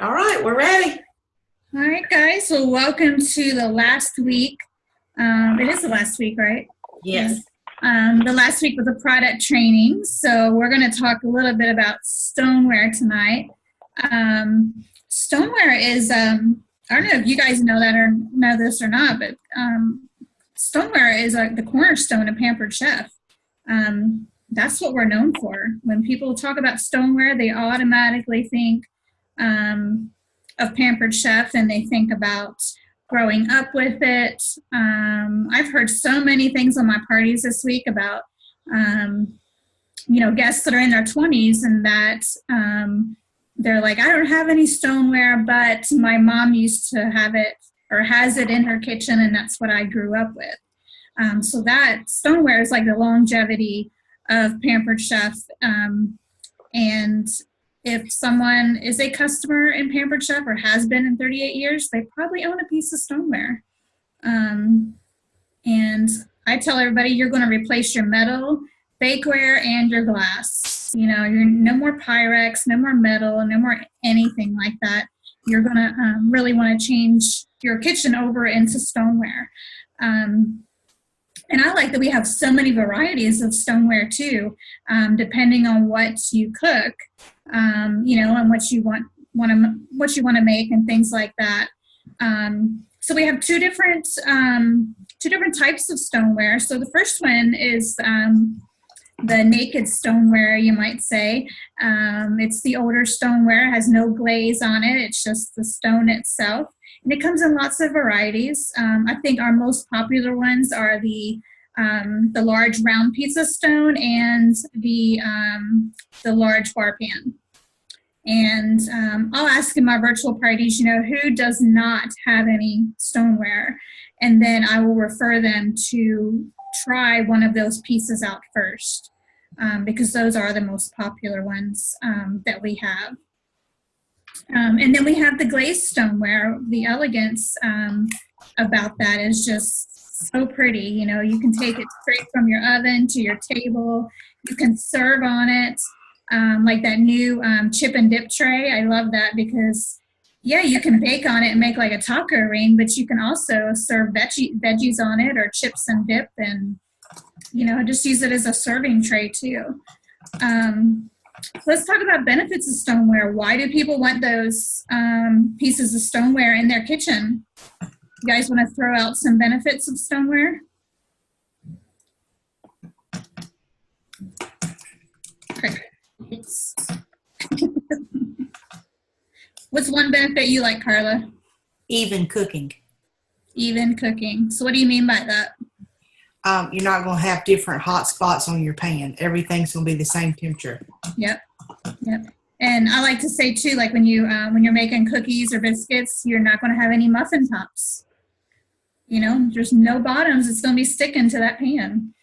All right, we're ready. All right, guys. So welcome to the last week. It is the last week, right? Yeah. Yes. The last week with the product training. So we're going to talk a little bit about stoneware tonight. Stoneware is, I don't know if you guys know that or know this or not, but stoneware is like the cornerstone of Pampered Chef. That's what we're known for. When people talk about stoneware, they automatically think of Pampered Chef, and they think about growing up with it. I've heard so many things on my parties this week about, guests that are in their 20s and that they're like, I don't have any stoneware, but my mom used to have it or has it in her kitchen, and that's what I grew up with. So that stoneware is like the longevity of Pampered Chef. And if someone is a customer in Pampered Chef or has been in 38 years, they probably own a piece of stoneware. And I tell everybody, you're going to replace your metal, bakeware, and your glass. You know, you're no more Pyrex, no more metal, no more anything like that. You're going to really want to change your kitchen over into stoneware. And I like that we have so many varieties of stoneware too, depending on what you cook, and what you want to make and things like that. So we have two different types of stoneware. So the first one is the naked stoneware, you might say. It's the older stoneware, it has no glaze on it. It's just the stone itself. And it comes in lots of varieties. I think our most popular ones are the large round pizza stone and the large bar pan. And I'll ask in my virtual parties, who does not have any stoneware? And then I will refer them to try one of those pieces out first, because those are the most popular ones that we have. And then we have the glazed stoneware. The elegance about that is just so pretty. You can take it straight from your oven to your table. You can serve on it, like that new chip and dip tray. I love that because, yeah, you can bake on it and make like a taco ring, but you can also serve veggies on it or chips and dip, and just use it as a serving tray too. Let's talk about benefits of stoneware. Why do people want those pieces of stoneware in their kitchen? You guys want to throw out some benefits of stoneware? Okay. What's one benefit you like, Carla? Even cooking. Even cooking. So what do you mean by that? You're not going to have different hot spots on your pan. Everything's going to be the same temperature. Yep. And I like to say too, like when you're making cookies or biscuits, you're not going to have any muffin tops. There's no bottoms. It's going to be sticking to that pan.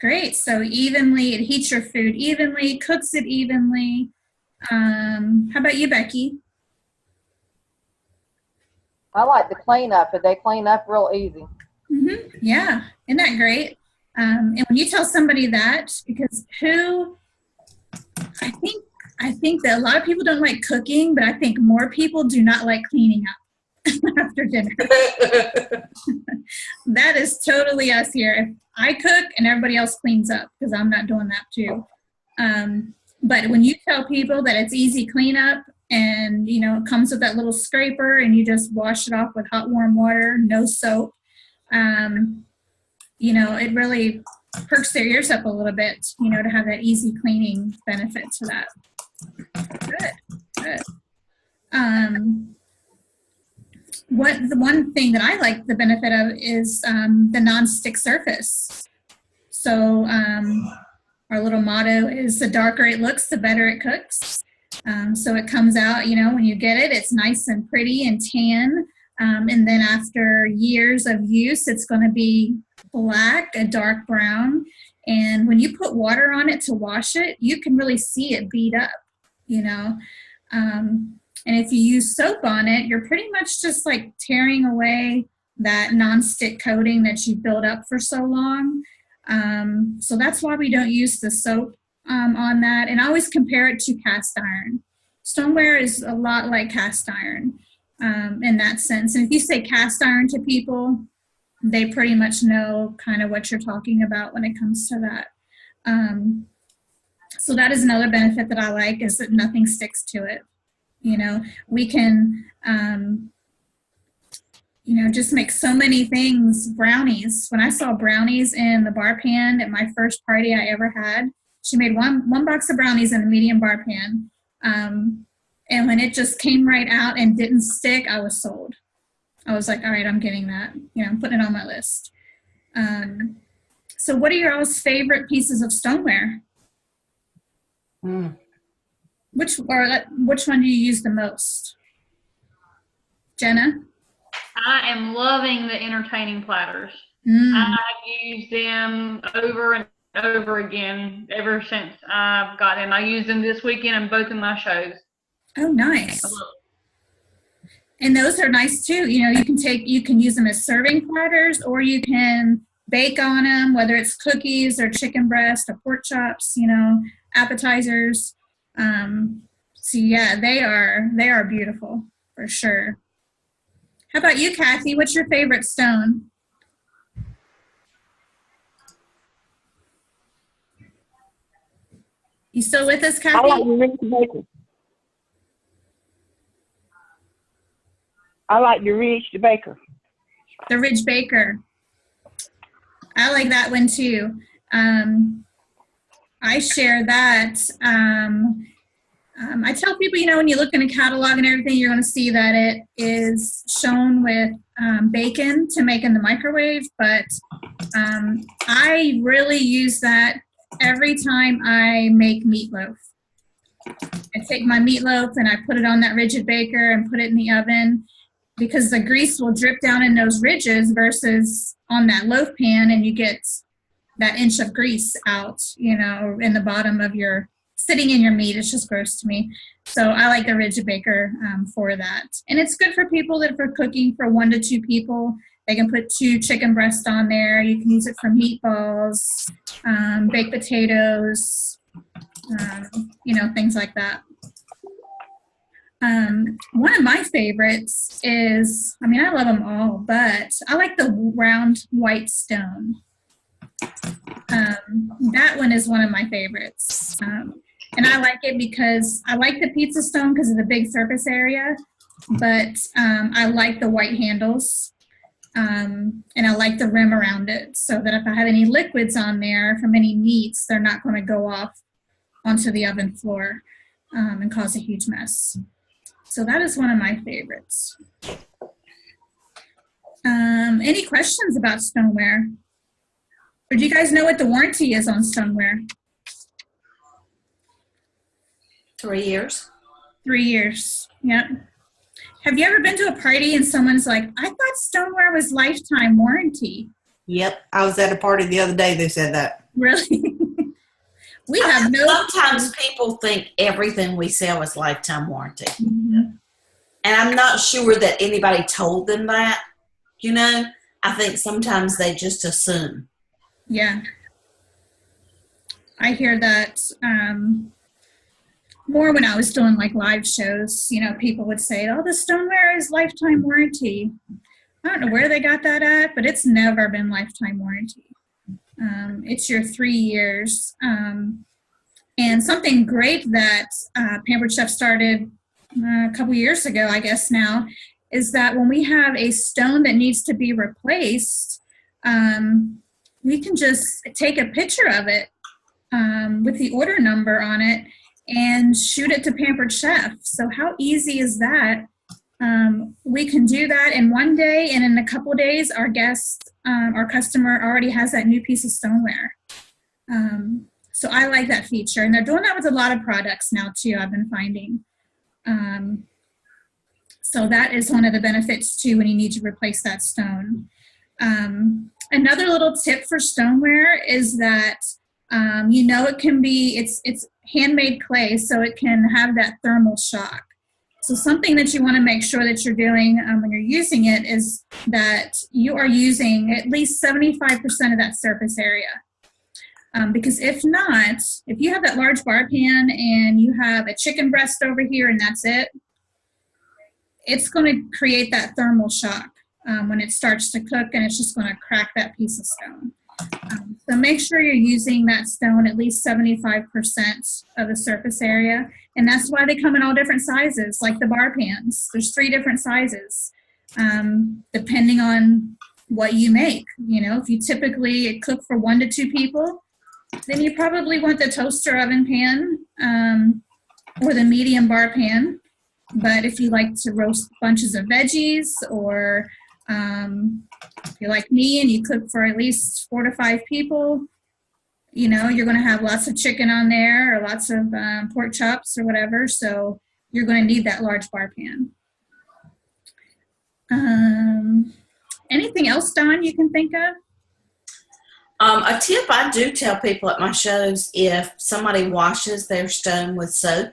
Great. So evenly, it heats your food evenly, cooks it evenly. How about you, Becky? I like the cleanup, but they clean up real easy. Mm-hmm. Yeah, isn't that great? And when you tell somebody that, because I think that a lot of people don't like cooking, but I think more people do not like cleaning up after dinner. That is totally us here. If I cook and everybody else cleans up, because I'm not doing that too. But when you tell people that it's easy cleanup, and it comes with that little scraper, and you just wash it off with hot warm water, no soap, it really perks their ears up a little bit, to have that easy cleaning benefit to that. Good. The one thing that I like the benefit of is the non-stick surface. So our little motto is the darker it looks, the better it cooks. So it comes out, when you get it, it's nice and pretty and tan. And then after years of use, it's going to be black, a dark brown. And when you put water on it to wash it, you can really see it beat up, And if you use soap on it, you're pretty much just like tearing away that nonstick coating that you built up for so long. So that's why we don't use the soap on that, and I always compare it to cast iron. Stoneware is a lot like cast iron in that sense. And if you say cast iron to people, they pretty much know kind of what you're talking about when it comes to that. So that is another benefit that I like, is that nothing sticks to it. You know, we can, you know, just make so many things. Brownies. When I saw brownies in the bar pan at my first party I ever had, she made one box of brownies in a medium bar pan. And when it just came right out and didn't stick, I was sold. I was like, all right, I'm getting that. You know, I'm putting it on my list. So what are your all's favorite pieces of stoneware? Which one do you use the most? Jenna? I am loving the entertaining platters. I've used them over and over again ever since I've got them. I used them this weekend in both of my shows. Oh, nice. And those are nice too. You know, you can use them as serving platters, or you can bake on them, whether it's cookies or chicken breast or pork chops, you know, appetizers. So yeah, they are beautiful for sure. How about you, Kathy? What's your favorite stone? You still with us, Kathy? I like your Ridge Baker. I like your Ridge Baker. The Ridge Baker. I like that one too. I share that. I tell people, you know, when you look in a catalog and everything, you're going to see that it is shown with bacon to make in the microwave, but I really use that every time I make meatloaf. I take my meatloaf and I put it on that rigid baker and put it in the oven, because the grease will drip down in those ridges versus on that loaf pan, and you get that inch of grease out, you know, in the bottom of your, sitting in your meat. It's just gross to me. So I like the rigid baker for that. And it's good for people that are cooking for 1 to 2 people. They can put 2 chicken breasts on there. You can use it for meatballs, baked potatoes, you know, things like that. One of my favorites is, I mean, I love them all, but I like the round white stone. That one is one of my favorites. And I like it because I like the pizza stone because of the big surface area, but I like the white handles. And I like the rim around it, so that if I have any liquids on there from any meats, they're not going to go off onto the oven floor and cause a huge mess. So that is one of my favorites. Any questions about stoneware? Or do you guys know what the warranty is on stoneware? 3 years. 3 years, yep. Have you ever been to a party and someone's like, I thought stoneware was lifetime warranty? Yep. I was at a party the other day. They said that. Really? We have no. Sometimes people think everything we sell is lifetime warranty. Mm-hmm. And I'm not sure that anybody told them that, you know. I think sometimes they just assume. Yeah. I hear that more when I was doing like live shows. You know, people would say, oh, the stoneware is lifetime warranty. I don't know where they got that at, but it's never been lifetime warranty. It's your 3 years. And something great that Pampered Chef started a couple years ago, I guess now, is that when we have a stone that needs to be replaced, we can just take a picture of it with the order number on it and shoot it to Pampered Chef. So how easy is that? We can do that in one day, and in a couple of days, our guest, our customer already has that new piece of stoneware. So I like that feature, and they're doing that with a lot of products now too, I've been finding. So that is one of the benefits too when you need to replace that stone. Another little tip for stoneware is that, you know, it can be, it's handmade clay, so it can have that thermal shock. So something that you want to make sure that you're doing when you're using it is that you are using at least 75% of that surface area. Because if not, if you have that large bar pan and you have a chicken breast over here and that's it, it's going to create that thermal shock when it starts to cook, and it's just going to crack that piece of stone. So make sure you're using that stone at least 75% of the surface area. And that's why they come in all different sizes, like the bar pans. There's 3 different sizes, depending on what you make. You know, if you typically cook for 1 to 2 people, then you probably want the toaster oven pan or the medium bar pan. But if you like to roast bunches of veggies, or if you're like me and you cook for at least 4 to 5 people, you know, you're going to have lots of chicken on there, or lots of pork chops or whatever. So you're going to need that large bar pan. Anything else, Dawn, you can think of? A tip I do tell people at my shows, if somebody washes their stone with soap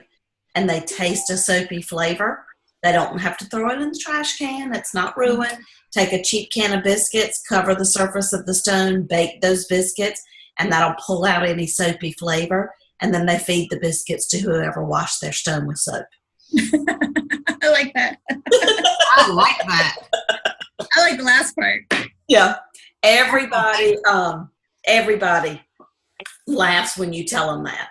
and they taste a soapy flavor, they don't have to throw it in the trash can. It's not ruined. Take a cheap can of biscuits, cover the surface of the stone, bake those biscuits, and that'll pull out any soapy flavor. And then they feed the biscuits to whoever washed their stone with soap. I like that. I like that. I like the last part. Yeah. Everybody laughs when you tell them that.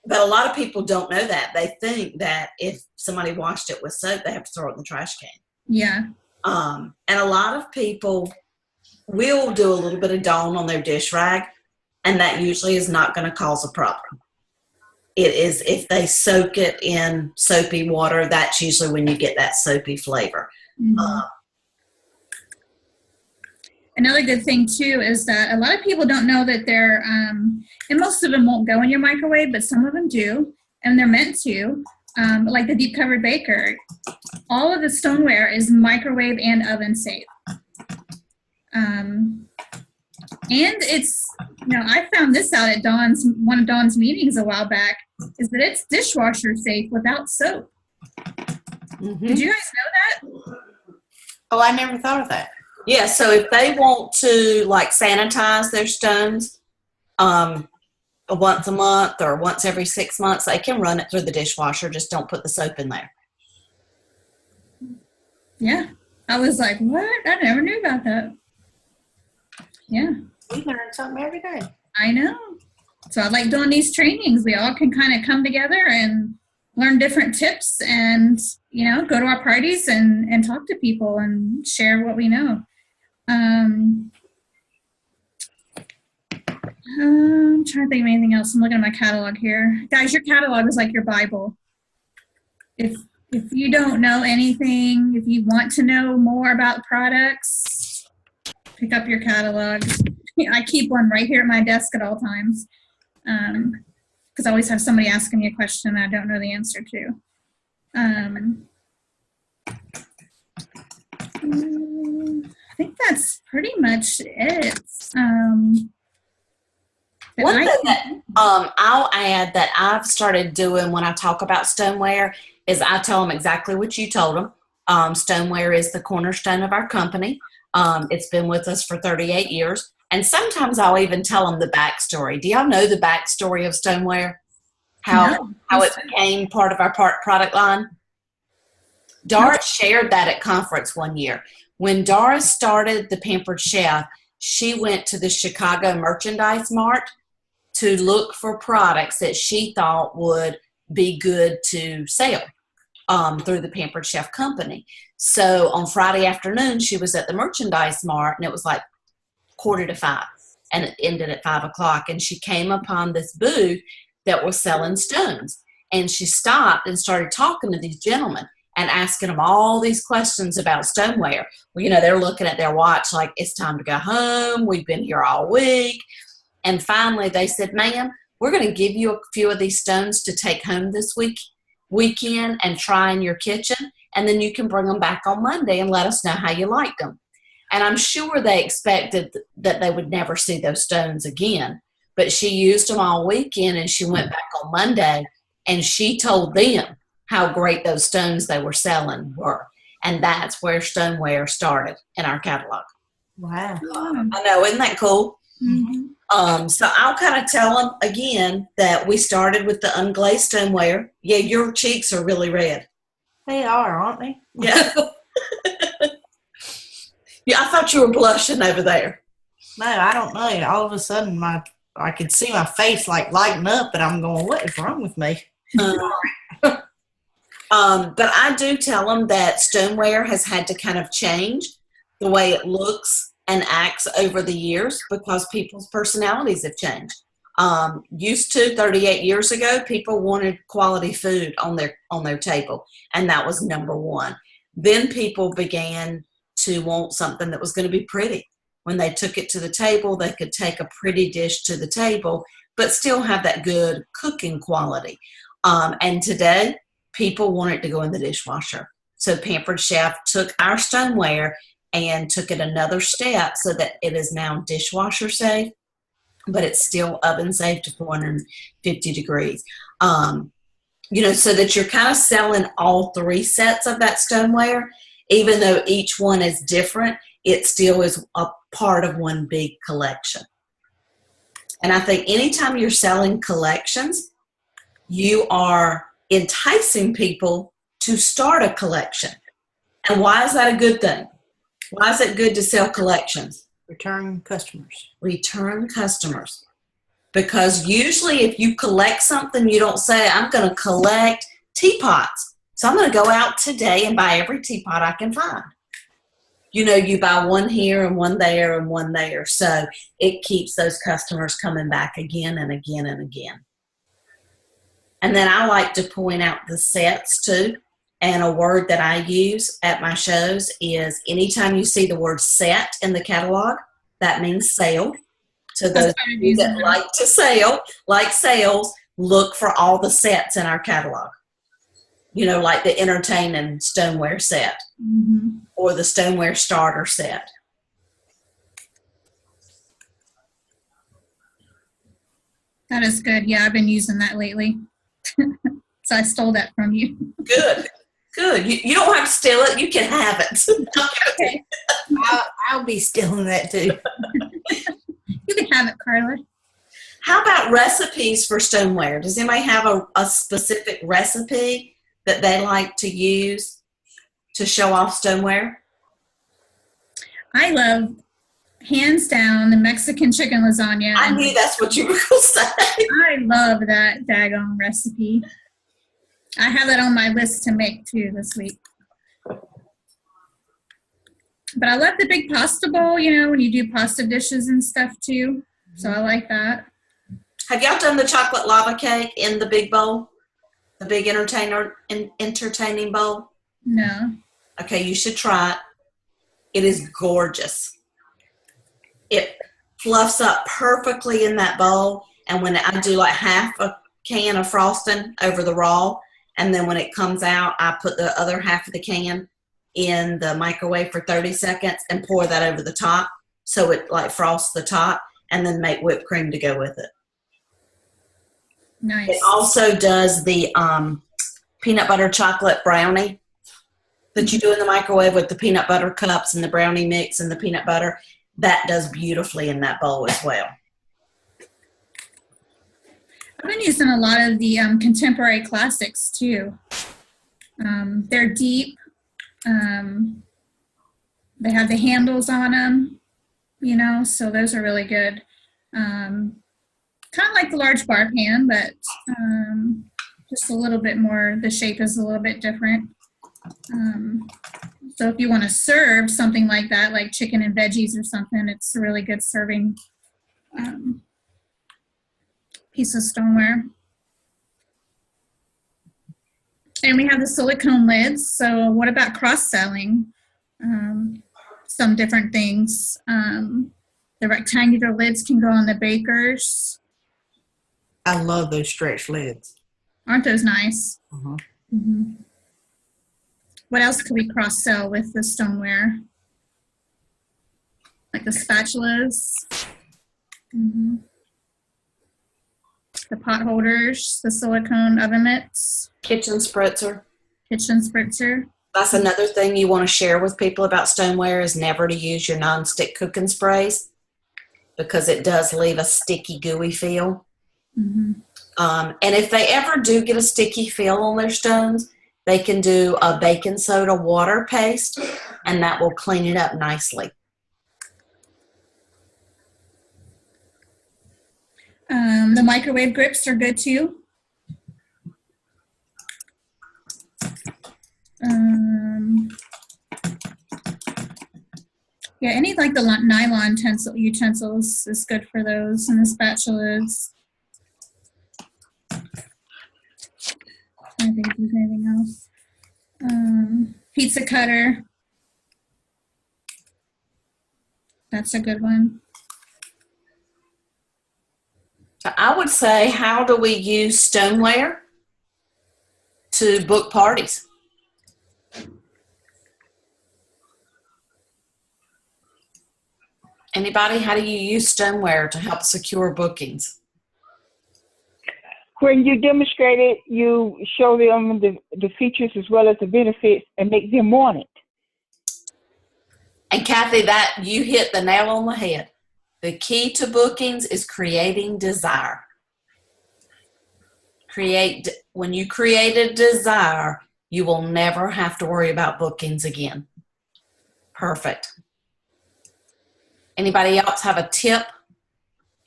But a lot of people don't know that. They think that if somebody washed it with soap, they have to throw it in the trash can. Yeah. And a lot of people will do a little bit of Dawn on their dish rag, and that usually is not going to cause a problem. It is if they soak it in soapy water, that's usually when you get that soapy flavor. Another good thing too is that a lot of people don't know that they're, and most of them won't go in your microwave, but some of them do, and they're meant to. Like the deep covered baker, all of the stoneware is microwave and oven safe. And it's, you know, I found this out at one of Dawn's meetings a while back, is that it's dishwasher safe without soap. Did you guys know that? Oh, I never thought of that. Yeah, so if they want to like sanitize their stones once a month or once every 6 months, they can run it through the dishwasher. Just don't put the soap in there. Yeah. I was like, what? I never knew about that. Yeah. We learn something every day. I know. So I like doing these trainings. We all can kind of come together and learn different tips and, you know, go to our parties and talk to people and share what we know. I'm trying to think of anything else. I'm looking at my catalog here. Guys, your catalog is like your Bible. If you don't know anything, if you want to know more about products, pick up your catalog. I keep one right here at my desk at all times because I always have somebody asking me a question I don't know the answer to. I think that's pretty much it. One thing that I'll add that I've started doing when I talk about stoneware is I tell them exactly what you told them. Stoneware is the cornerstone of our company. It's been with us for 38 years. And sometimes I'll even tell them the backstory. Do y'all know the backstory of stoneware? How it became part of our product line? Doris shared that at conference one year. When Doris started the Pampered Chef, she went to the Chicago Merchandise Mart to look for products that she thought would be good to sell through the Pampered Chef company. So on Friday afternoon, she was at the Merchandise Mart, and it was like 4:45, and it ended at 5 o'clock. And she came upon this booth that was selling stones. And she stopped and started talking to these gentlemen and asking them all these questions about stoneware. Well, you know, they're looking at their watch like, it's time to go home. We've been here all week. And finally they said, ma'am, we're going to give you a few of these stones to take home this weekend and try in your kitchen. And then you can bring them back on Monday and let us know how you like them. And I'm sure they expected that they would never see those stones again. But she used them all weekend, and she went back on Monday, and she told them how great those stones they were selling were. And that's where stoneware started in our catalog. Wow. I know, isn't that cool? Mm-hmm. So I'll kind of tell them again that we started with the unglazed stoneware. Yeah, your cheeks are really red. They are, aren't they? Yeah. Yeah, I thought you were blushing over there. No, I don't know. All of a sudden, I could see my face like lighten up, and I'm going, "What is wrong with me?" But I do tell them that stoneware has had to kind of change the way it looks and acts over the years because people's personalities have changed. Used to 38 years ago, people wanted quality food on their table, and that was number one. Then people began to want something that was going to be pretty. When they took it to the table, they could take a pretty dish to the table, but still have that good cooking quality. And today, people want it to go in the dishwasher. So Pampered Chef took our stoneware and took it another step so that it is now dishwasher safe, but it's still oven safe to 450 degrees. So that you're kind of selling all three sets of that stoneware. Even though each one is different, it still is a part of one big collection. And I think anytime you're selling collections, you are enticing people to start a collection. And why is that a good thing? Why is it good to sell collections? Return customers. Return customers. Because usually if you collect something, you don't say, I'm going to collect teapots. So I'm going to go out today and buy every teapot I can find. You buy one here and one there and one there. So it keeps those customers coming back again and again and again. And then I like to point out the sets too. And a word that I use at my shows is anytime you see the word set in the catalog, that means sale. So those of you that like to sell, like sales, look for all the sets in our catalog. Like the entertaining stoneware set or the stoneware starter set. That is good. Yeah, I've been using that lately. So I stole that from you. Good. You don't have to steal it. You can have it. Okay. I'll be stealing that too. You can have it, Carla. How about recipes for stoneware? Does anybody have a specific recipe that they like to use to show off stoneware? I love, hands down, the Mexican chicken lasagna. I knew that's what you were going to say. I love that daggone recipe. I have it on my list to make too this week. But I love the big pasta bowl, when you do pasta dishes and stuff too. So I like that. Have y'all done the chocolate lava cake in the big bowl? The big entertaining bowl? No. Okay, you should try it. It is gorgeous. It fluffs up perfectly in that bowl. And when I do like half a can of frosting over the raw, and then when it comes out, I put the other half of the can in the microwave for 30 seconds and pour that over the top so it like frosts the top, and then make whipped cream to go with it. Nice. It also does the peanut butter chocolate brownie that you do in the microwave with the peanut butter cups and the brownie mix and the peanut butter. That does beautifully in that bowl as well. I've been using a lot of the contemporary classics too. They're deep. They have the handles on them, so those are really good. Kind of like the large bar pan, but just a little bit more, the shape is a little bit different. So if you want to serve something like that, like chicken and veggies or something, it's a really good serving piece of stoneware. And we have the silicone lids. So what about cross-selling? Some different things. The rectangular lids can go on the bakers. I love those stretch lids. Aren't those nice? Uh-huh. Mm-hmm. What else could we cross-sell with the stoneware? Like the spatulas. Mm-hmm. The pot holders, the silicone oven mitts. Kitchen spritzer. Kitchen spritzer. That's another thing you want to share with people about stoneware is never to use your nonstick cooking sprays. because it does leave a sticky, gooey feel. Mm-hmm. And if they ever do get a sticky feel on their stones, they can do a baking soda water paste, and that will clean it up nicely. The microwave grips are good too. Yeah, any like the nylon utensils is good for those, and the spatulas. I think there's anything else. Pizza cutter. That's a good one. So I would say, how do we use stoneware to book parties? Anybody, how do you use stoneware to help secure bookings? When you demonstrate it, you show them the features as well as the benefits and make them want it. And Kathy, that you hit the nail on the head. The key to bookings is creating desire. When you create a desire, you will never have to worry about bookings again. Perfect. Anybody else have a tip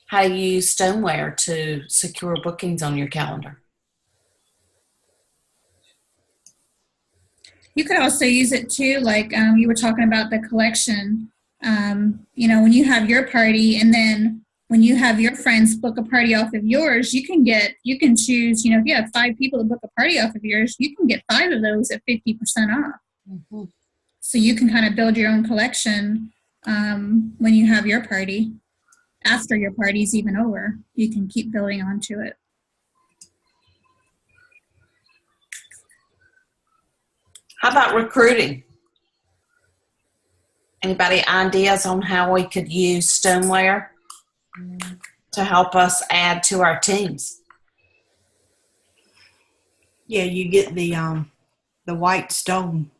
how to use stoneware to secure bookings on your calendar? You could also use it too, like you were talking about the collection. You know, when you have your party, and then when you have your friends book a party off of yours, you can choose, you know, if you have 5 people to book a party off of yours, you can get 5 of those at 50% off. Mm-hmm. So you can kind of build your own collection when you have your party. After your party's even over, you can keep building onto it. How about recruiting? Anybody ideas on how we could use stoneware to help us add to our teams? Yeah, you get the white stone,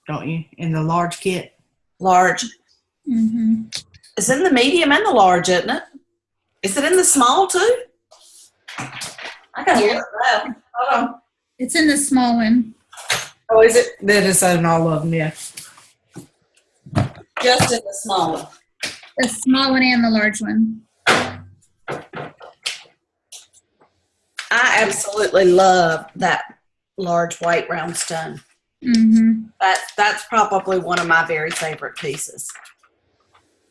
don't you, in the large kit? Large. Mm-hmm. It's in the medium and the large, isn't it? Is it in the small too? I gotta look it up. Hold on. It's in the small one. Oh, is it? That is in all of them, yeah. Just in the small one. The small one and the large one. I absolutely love that large white round stone. Mm-hmm. That's probably one of my very favorite pieces.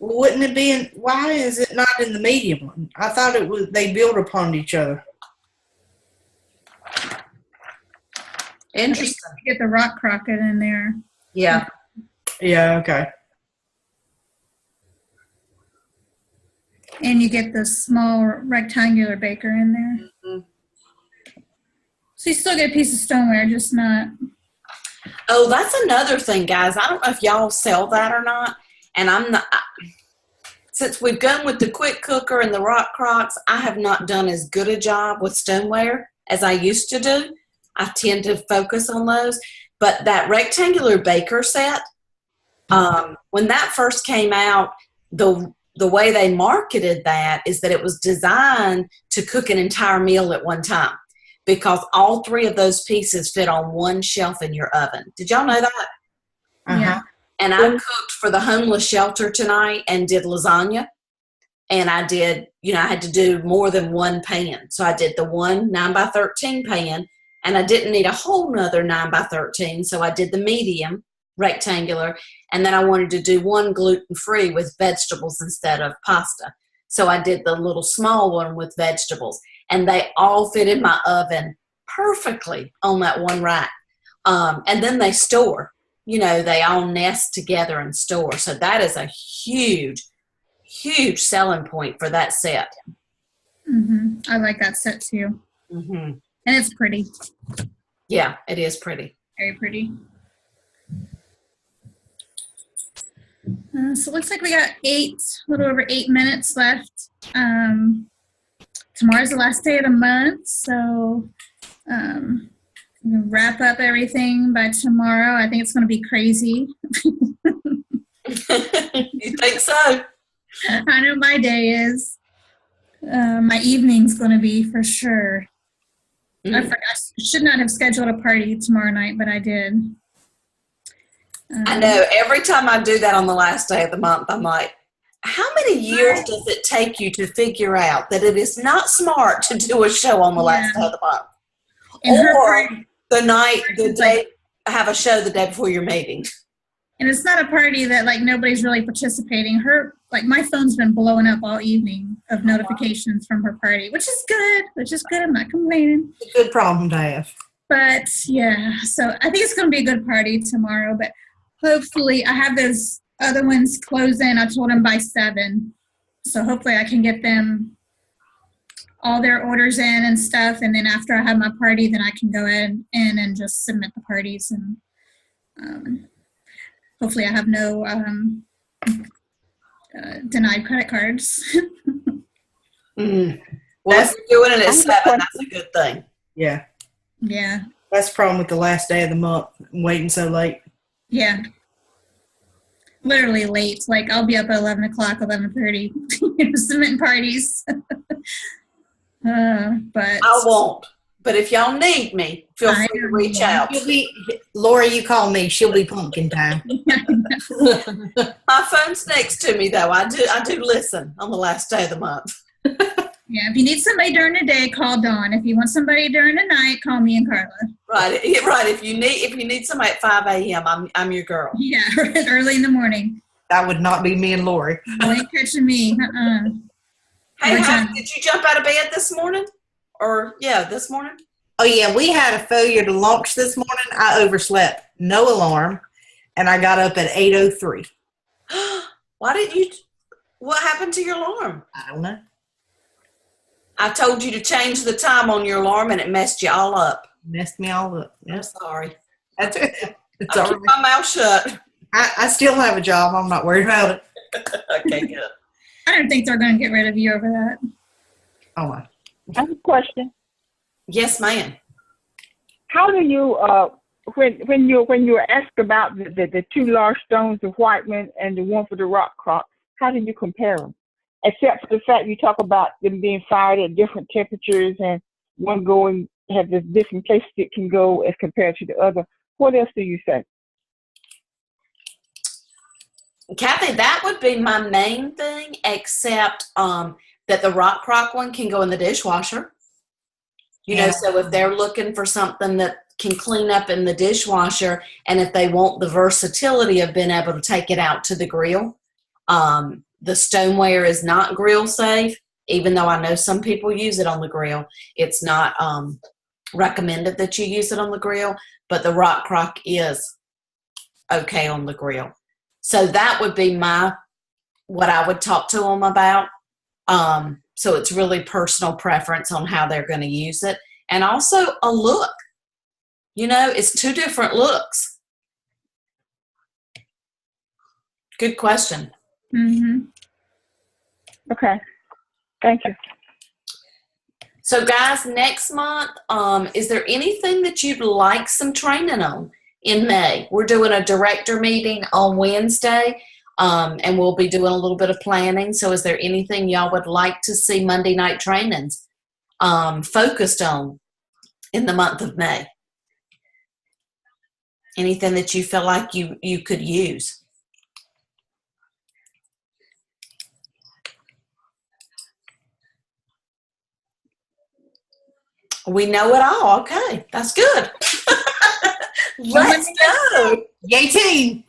Wouldn't it be in? Why is it not in the medium one? I thought it was. They build upon each other. Interesting. Get the rock crockett in there. Yeah. Yeah. Okay. And you get the small rectangular baker in there. Mm-hmm. So you still get a piece of stoneware, just not. Oh, that's another thing, guys. I don't know if y'all sell that or not. And I'm not. Since we've gone with the quick cooker and the rock crocks, I have not done as good a job with stoneware as I used to do. I tend to focus on those. But that rectangular baker set, when that first came out, the way they marketed that is that it was designed to cook an entire meal at one time, because all 3 of those pieces fit on one shelf in your oven. Did y'all know that? Uh-huh. Yeah. And I cooked for the homeless shelter tonight and did lasagna. And I did, you know, I had to do more than one pan. So I did the one 9x13 pan, and I didn't need a whole nother 9x13. So I did the medium rectangular. And then I wanted to do one gluten-free with vegetables instead of pasta. So I did the little small one with vegetables. And they all fit in my oven perfectly on that one rack. And then they store. You know, they all nest together and store. So that is a huge, huge selling point for that set. Mm-hmm. I like that set too. Mm-hmm. And it's pretty. Yeah, it is pretty. Very pretty. So it looks like we got a little over 8 minutes left. Tomorrow's the last day of the month, so wrap up everything by tomorrow. I think it's going to be crazy. You think so? I know my day is. My evening's going to be for sure. I forgot. I should not have scheduled a party tomorrow night, but I did. I know. Every time I do that on the last day of the month, I'm like, how many years does it take you to figure out that it is not smart to do a show on the last day of the month? Or the day, have a show the day before your meeting. And it's not a party that like nobody's really participating. My phone's been blowing up all evening of notifications from her party, which is good. I'm not complaining. It's a good problem to have. But yeah, so I think it's going to be a good party tomorrow. But hopefully, I have those other ones closing. I told them by 7, so hopefully I can get them all their orders in and stuff. And then after I have my party, then I can go in and just submit the parties and. Hopefully I have no denied credit cards. Well, if you're doing it at 7, that's a good thing. Yeah. Yeah. That's the problem with the last day of the month, waiting so late. Yeah. Literally late. Like, I'll be up at 11 o'clock, 11:30, submitting parties. But I won't. But if y'all need me, feel free to reach out. Lori, you call me. She'll be pumpkin time. My phone's next to me, though. I do listen on the last day of the month. Yeah, if you need somebody during the day, call Dawn. If you want somebody during the night, call me and Carla. Right. If you need somebody at 5 a.m., I'm your girl. Yeah, early in the morning. That would not be me and Lori. You ain't catching me. Hey, did you jump out of bed this morning? This morning? Oh, yeah, we had a failure to launch this morning. I overslept. No alarm. And I got up at 8:03. What happened to your alarm? I don't know. I told you to change the time on your alarm and it messed you all up. Messed me all up. I'm sorry. That's it. I'll keep my mouth shut. I still have a job. I'm not worried about it. Okay, good. I don't think they're going to get rid of you over that. Oh, my. I have a question. Yes, ma'am. How do you when you ask about the 2 large stones, the Whiteman and the one for the rock crop, how do you compare them? Except for the fact you talk about them being fired at different temperatures and one have this different places it can go as compared to the other. What else do you say? Kathy, that would be my main thing, except that the rock crock one can go in the dishwasher. So if they're looking for something that can clean up in the dishwasher, and if they want the versatility of being able to take it out to the grill, the Stoneware is not grill safe, even though I know some people use it on the grill. It's not recommended that you use it on the grill, but the rock crock is okay on the grill. So that would be what I would talk to them about. So it's really personal preference on how they're going to use it. And also a look. It's 2 different looks. Good question. Mm-hmm. Okay. Thank you. So guys, next month, is there anything that you'd like some training on in May? We're doing a director meeting on Wednesday. And we'll be doing a little bit of planning. So is there anything y'all would like to see Monday night trainings focused on in the month of May? Anything that you feel like you could use? We know it all. Okay, that's good. Let's go. Yay team.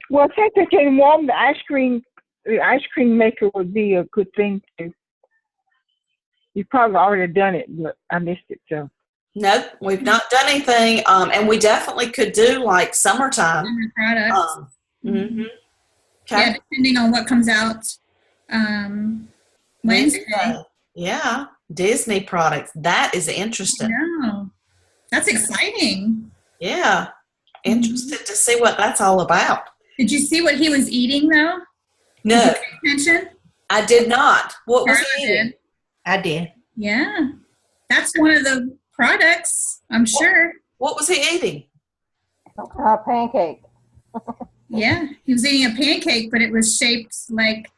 Well, since they can warm the ice cream maker would be a good thing too. You've probably already done it, but I missed it. So nope, we've not done anything. And we definitely could do like summertime. Summer products. Mm-hmm. Okay. Yeah, depending on what comes out Wednesday. Yeah, Disney products. That is interesting. No, that's exciting. Yeah, interested to see what that's all about. Did you see what he was eating, though? No. Did you pay attention? I did not. What was he eating? I did. Yeah. That's one of the products, I'm sure. What was he eating? Pancake. Yeah, he was eating a pancake, but it was shaped like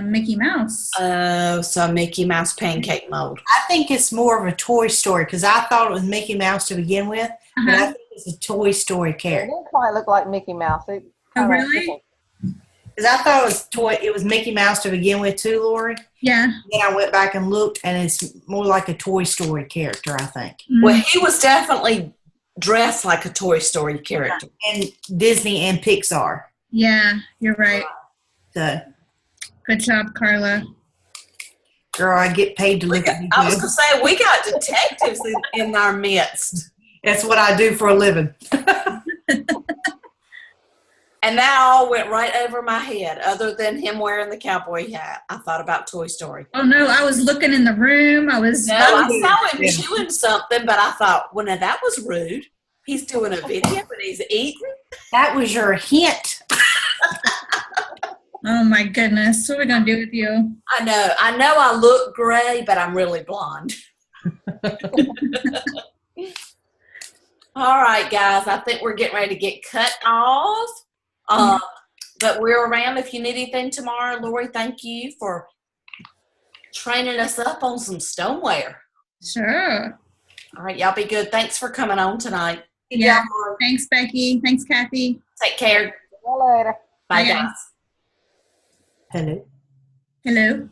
Mickey Mouse. Oh, so Mickey Mouse pancake mold. I think it's more of a Toy Story because I thought it was Mickey Mouse to begin with, but I think it's a Toy Story It character. didn't quite look like Mickey Mouse. It Oh, kinda- really? Because I thought it was Mickey Mouse to begin with too, Lori. Yeah. Then I went back and looked, and it's more like a Toy Story character, I think. Well, he was definitely dressed like a Toy Story character. And Disney and Pixar. Yeah, you're right. So, Good job, Carla. girl, I get paid to look at you. I was going to say, we got detectives in our midst. That's what I do for a living. And that all went right over my head. Other than him wearing the cowboy hat, I thought about Toy Story. Oh no, I was looking in the room. I was. No, I saw him chewing something, but I thought, well, now that was rude. He's doing a video and he's eating. That was your hint. Oh my goodness, what are we gonna do with you? I know I look gray, but I'm really blonde. All right, guys, I think we're getting ready to get cut off. But we're around if you need anything tomorrow. Lori, thank you for training us up on some stoneware. Sure. All right, y'all be good. Thanks for coming on tonight. Yeah. Thanks, Becky. Thanks, Kathy. Take care. See you later. Bye, Bye, guys. guys. Hello. Hello.